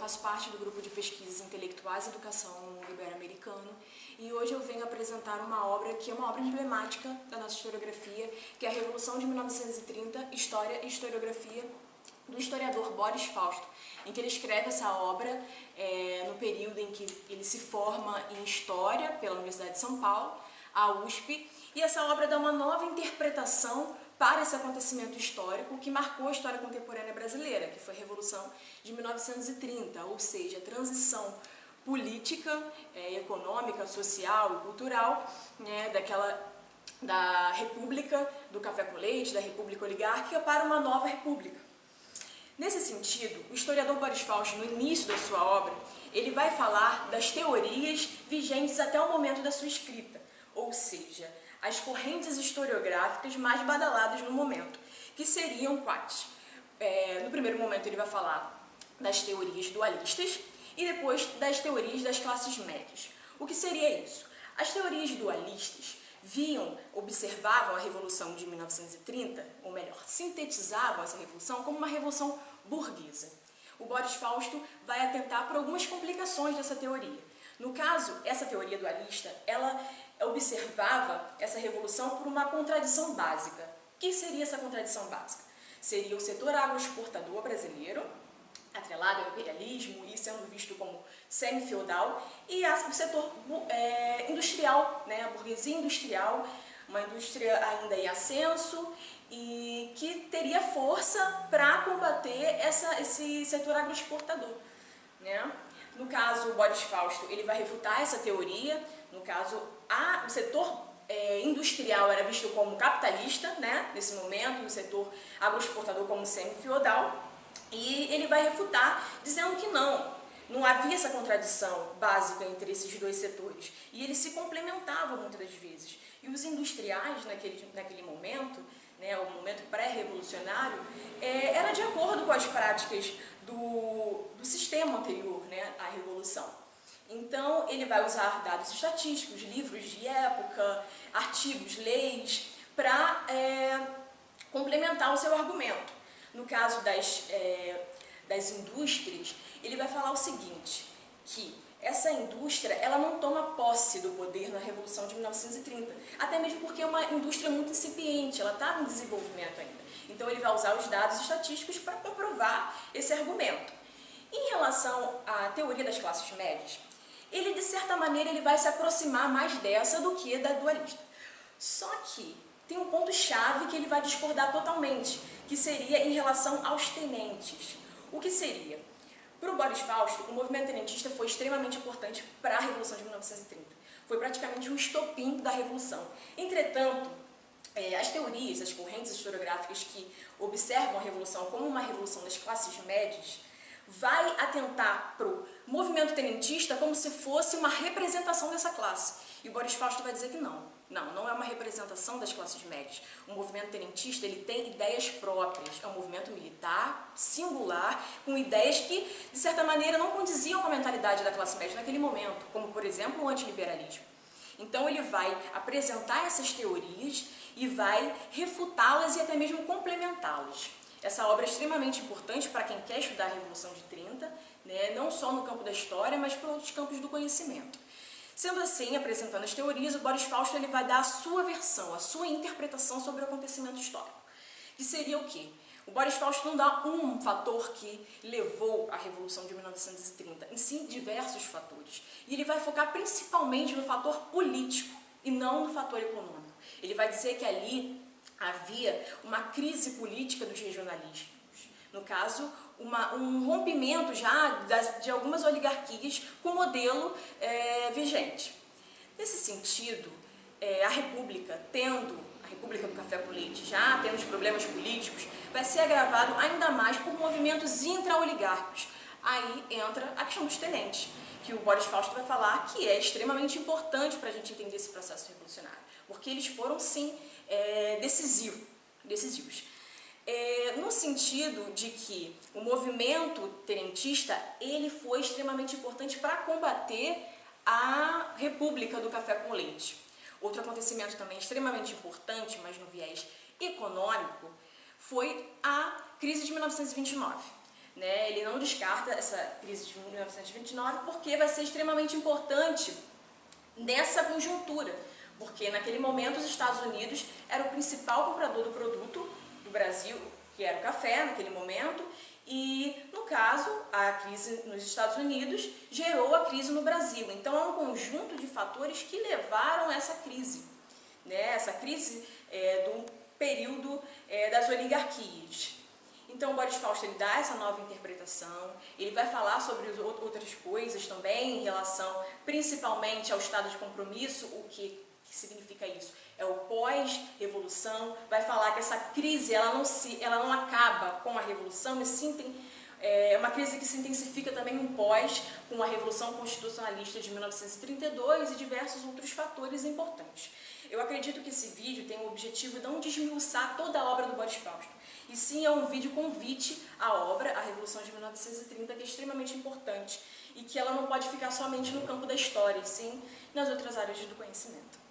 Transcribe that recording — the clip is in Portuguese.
faço parte do grupo de pesquisas intelectuais e educação ibero-americano e hoje eu venho apresentar uma obra que é uma obra emblemática da nossa historiografia, que é a Revolução de 1930, História e Historiografia, do historiador Boris Fausto, em que ele escreve essa obra no período em que ele se forma em História pela Universidade de São Paulo, a USP, e essa obra dá uma nova interpretação para esse acontecimento histórico que marcou a história contemporânea brasileira, que foi a Revolução de 1930, ou seja, a transição política, econômica, social e cultural, né, da República do Café com Leite, da República Oligárquica, para uma nova república. Nesse sentido, o historiador Boris Fausto, no início da sua obra, ele vai falar das teorias vigentes até o momento da sua escrita, ou seja, as correntes historiográficas mais badaladas no momento, que seriam quais? No primeiro momento ele vai falar das teorias dualistas e depois das teorias das classes médias. O que seria isso? As teorias dualistas observavam a Revolução de 1930, ou melhor, sintetizavam essa revolução como uma revolução burguesa. O Boris Fausto vai atentar por algumas complicações dessa teoria. No caso, essa teoria dualista, ela observava essa revolução por uma contradição básica. O que seria essa contradição básica? Seria o setor agroexportador brasileiro, atrelado ao imperialismo e sendo visto como semi-feudal, e o setor industrial, né, a burguesia industrial, uma indústria ainda em ascenso e que teria força para combater esse setor agroexportador, né? No caso, o Boris Fausto ele vai refutar essa teoria. No caso, o setor industrial era visto como capitalista, né, nesse momento, o setor agroexportador como semi-feudal, e ele vai refutar dizendo que não havia essa contradição básica entre esses dois setores, e eles se complementavam muitas das vezes. E os industriais, naquele momento, né, o momento pré-revolucionário, era de acordo com as práticas do sistema anterior, né, à Revolução. Então, ele vai usar dados estatísticos, livros de época, artigos, leis, para complementar o seu argumento. No caso das indústrias, ele vai falar o seguinte, que essa indústria ela não toma posse do poder na Revolução de 1930, até mesmo porque é uma indústria muito incipiente, ela está em desenvolvimento ainda. Então ele vai usar os dados estatísticos para comprovar esse argumento. Em relação à teoria das classes médias, ele de certa maneira ele vai se aproximar mais dessa do que da dualista. Só que tem um ponto-chave que ele vai discordar totalmente, que seria em relação aos tenentes. O que seria? Para o Boris Fausto, o movimento tenentista foi extremamente importante para a Revolução de 1930. Foi praticamente um estopim da Revolução. Entretanto, as teorias, as correntes historiográficas que observam a Revolução como uma revolução das classes médias, vai atentar para o movimento tenentista como se fosse uma representação dessa classe. E o Boris Fausto vai dizer que não é uma representação das classes médias. O movimento tenentista ele tem ideias próprias, é um movimento militar, singular, com ideias que, de certa maneira, não condiziam com a mentalidade da classe média naquele momento, como, por exemplo, o antiliberalismo. Então ele vai apresentar essas teorias e vai refutá-las e até mesmo complementá-las. Essa obra é extremamente importante para quem quer estudar a Revolução de 30, né, não só no campo da história, mas para outros campos do conhecimento. Sendo assim, apresentando as teorias, o Boris Fausto ele vai dar a sua versão, a sua interpretação sobre o acontecimento histórico. Que seria o quê? O Boris Fausto não dá um fator que levou à Revolução de 1930, em sim diversos fatores. E ele vai focar principalmente no fator político e não no fator econômico. Ele vai dizer que ali havia uma crise política dos regionalismos. No caso, um rompimento já de algumas oligarquias com o modelo vigente. Nesse sentido, a República do Café com Leite, já tendo os problemas políticos, vai ser agravado ainda mais por movimentos intra-oligárquicos. Aí entra a questão dos tenentes, que o Boris Fausto vai falar que é extremamente importante para a gente entender esse processo revolucionário, porque eles foram, sim, decisivos. No sentido de que o movimento tenentista ele foi extremamente importante para combater a República do Café com Leite. Outro acontecimento também extremamente importante, mas no viés econômico, foi a crise de 1929. né? Ele não descarta essa crise de 1929 porque vai ser extremamente importante nessa conjuntura, porque naquele momento os Estados Unidos era o principal comprador do produto do Brasil, que era o café naquele momento, e no caso a crise nos Estados Unidos gerou a crise no Brasil. Então é um conjunto de fatores que levaram a essa crise, né? Essa crise do período das oligarquias. Então o Boris Fausto ele dá essa nova interpretação, ele vai falar sobre outras coisas também em relação principalmente ao estado de compromisso, o que significa isso? É o pós-revolução, vai falar que essa crise ela não acaba com a revolução, e sim é uma crise que se intensifica também no pós, com a Revolução Constitucionalista de 1932 e diversos outros fatores importantes. Eu acredito que esse vídeo tem o objetivo de não desmiuçar toda a obra do Boris Fausto, e sim é um vídeo convite à obra, a Revolução de 1930, que é extremamente importante e que ela não pode ficar somente no campo da história, e sim nas outras áreas do conhecimento.